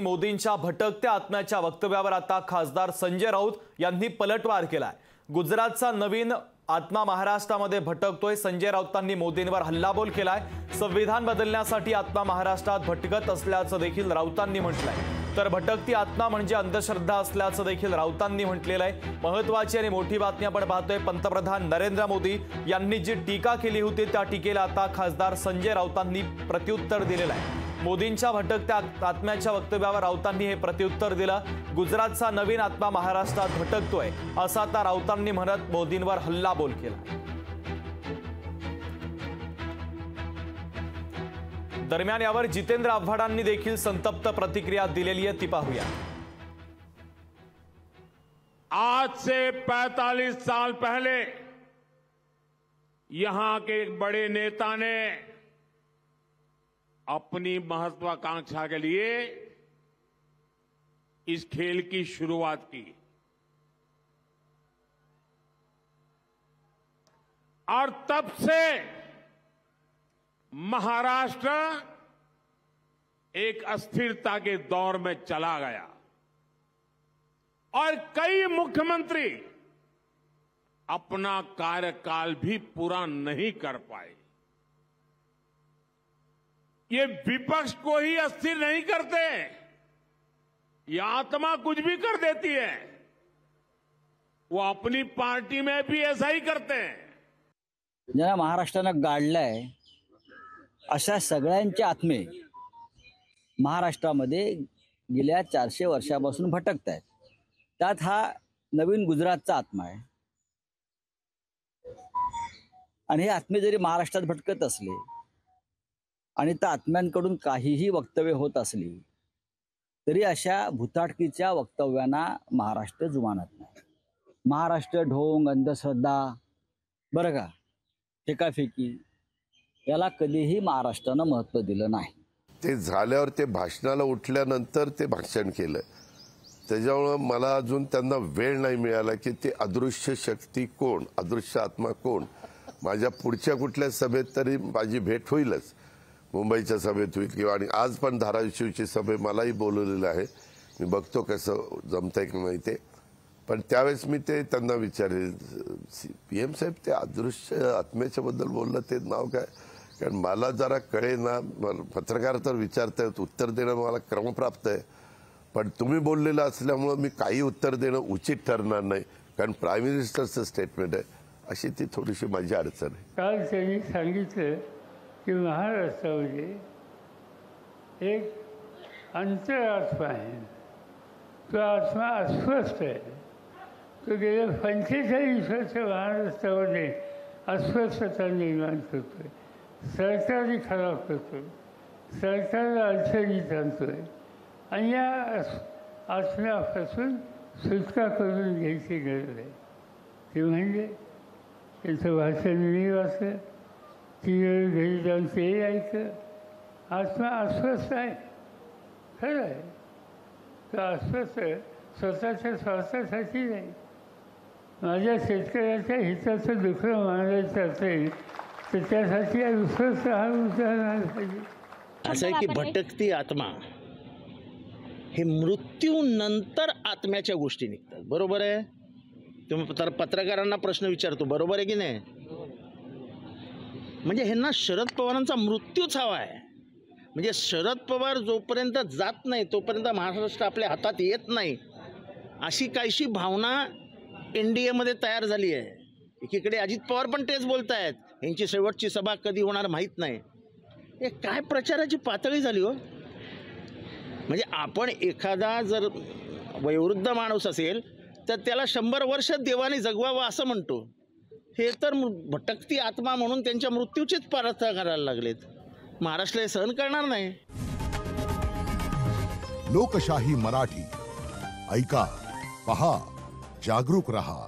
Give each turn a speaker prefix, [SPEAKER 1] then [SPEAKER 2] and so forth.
[SPEAKER 1] मोदींच्या भटकत्या आत्म्याच्या वक्तव्यावर आता खासदार संजय राऊत यांनी पलटवार केलाय। गुजरातचा नवीन आत्मा महाराष्ट्रामध्ये भटकतोय। संजय राऊतांनी मोदींवर हल्लाबोल केलाय। संविधान बदलण्यासाठी आत्मा महाराष्ट्रात भटकत असल्याचं देखील राऊतांनी म्हटलंय। तर भटकती आत्मा म्हणजे अंधश्रद्धा असल्याचं देखील राऊतांनी म्हटलेलं आहे। महत्त्वाची आणि मोठी बातमी आपण पाहतोय। पंतप्रधान नरेंद्र मोदी यांनी जी टीका केली होती त्या टीकेला आता खासदार संजय राऊतांनी प्रत्युत्तर दिलेलं आहे। मोदींच्या भटकत्या आत्म्याच्या वक्तव्यावर राऊतांनी हे प्रत्युत्तर दिलं। गुजरातचा नवीन आत्मा महाराष्ट्रात भटकतोय असं आता राऊतांनी म्हणत मोदींवर हल्लाबोल केला। दरम्यान यावर जितेंद्र आव्हाडांनी देखील संतप्त प्रतिक्रिया दिलेली आहे, ती पाहूया।
[SPEAKER 2] आज से 45 साल पहले यहां के एक बड़े नेता ने अपनी महत्वाकांक्षा के लिए इस खेल की शुरुआत की और तब से महाराष्ट्र एक अस्थिरता के दौर में चला गया और कई मुख्यमंत्री अपना कार्यकाल भी पूरा नहीं कर पाए। ये विपक्ष को ही अस्थिर नहीं करते, ये आत्मा कुछ भी कर देती है, वो अपनी पार्टी में भी ऐसा ही करते हैं।
[SPEAKER 3] ज्या महाराष्ट्रानं गाडलाय अशा सगळ्यांचे आत्मे महाराष्ट्रामध्ये गेल्या 400 वर्षापासून भटकत आहेत। त्यात हा नवीन गुजरातचा आत्मा आहे आणि हे आत्मे जरी महाराष्ट्रात भटकत असले आणि त्या आत्म्यांकडून काहीही वक्तव्य होत असली तरी अशा भुताटकीच्या वक्तव्यांना महाराष्ट्र जुमानत नाही। महाराष्ट्र ढोंग, अंधश्रद्धा, बरं का, फेकाफेकी याला कधीही महाराष्ट्रानं महत्त्व दिलं नाही।
[SPEAKER 4] ते झाल्यावर ते भाषणाला उठल्यानंतर ते भाषण केलं, त्याच्यामुळे मला अजून त्यांना वेळ नाही मिळाला की ते अदृश्य शक्ती कोण, अदृश्य आत्मा कोण। माझ्या पुढच्या कुठल्या सभेत तरी माझी भेट होईलच, मुंबईच्या सभेत होईल किंवा आणि आज पण धाराशिवची सभे मलाही बोलवलेलं आहे। मी बघतो कसं जमतंय की नाही ते, पण त्यावेळेस मी ते त्यांना विचारेल, PM साहेब ते अदृश्य आत्म्याच्या बद्दल बोललं ते नाव काय, कारण मला जरा कळे ना, पत्रकार तर विचारतायत, उत्तर देणं मला क्रमप्राप्त आहे, पण तुम्ही बोललेलं असल्यामुळे मी काही उत्तर देणं उचित ठरणार नाही, कारण प्राईम मिनिस्टरचं स्टेटमेंट आहे, अशी ती थोडीशी माझी अडचण आहे।
[SPEAKER 5] काल त्यांनी सांगितलं की महाराष्ट्रामध्ये एक अंतरात्मा आहे, तो आत्मा अस्वस्थ आहे। तो गेल्या 45 वर्ष महाराष्ट्रामध्ये अस्वस्थता निर्माण करतोय, सरकारही खराब करतोय, सरकारला अडचणीत आणतोय आणि या आत्म्यापासून सुटका करून घ्यायची गरज आहे। ते म्हणजे त्यांचं भाषण मी वाचलं, ती घरी जाऊन ते ऐकलं। आत्मा अस्वस्थ आहे, खरं आहे, तो अस्वस्थ स्वतःच्या स्वार्थासाठी नाही, माझ्या शेतकऱ्याच्या हिताचं दुखणं मांडायचं असेल तर त्यासाठी अस्वस्थ हा विचार झाला पाहिजे।
[SPEAKER 6] असं आहे की भटकती आत्मा हे मृत्यूनंतर आत्म्याच्या गोष्टी निघतात, बरोबर आहे? तुम्ही पत्रकारांना प्रश्न विचारतो, बरोबर आहे की नाही? म्हणजे ह्यांना शरद पवारांचा मृत्यूच हवा आहे। म्हणजे शरद पवार जोपर्यंत जात नाही तोपर्यंत महाराष्ट्र आपल्या हातात येत नाही, अशी काहीशी भावना NDAमध्ये तयार झाली आहे। एकीकडे अजित पवार पण तेच बोलत आहेत, यांची शेवटची सभा कधी होणार माहीत नाही। हे काय प्रचाराची पातळी झाली हो। म्हणजे आपण एखादा जर वयोवृद्ध माणूस असेल तर त्याला 100 वर्ष देवाने जगवावं असं म्हणतो, हे तर भटकती आत्मा म्हणून त्यांच्या मृत्यूचीच प्रार्थना करायला लागलेत। महाराष्ट्र हे सहन करणार नाही।
[SPEAKER 7] लोकशाही मराठी ऐका, पहा, जागरूक रहा।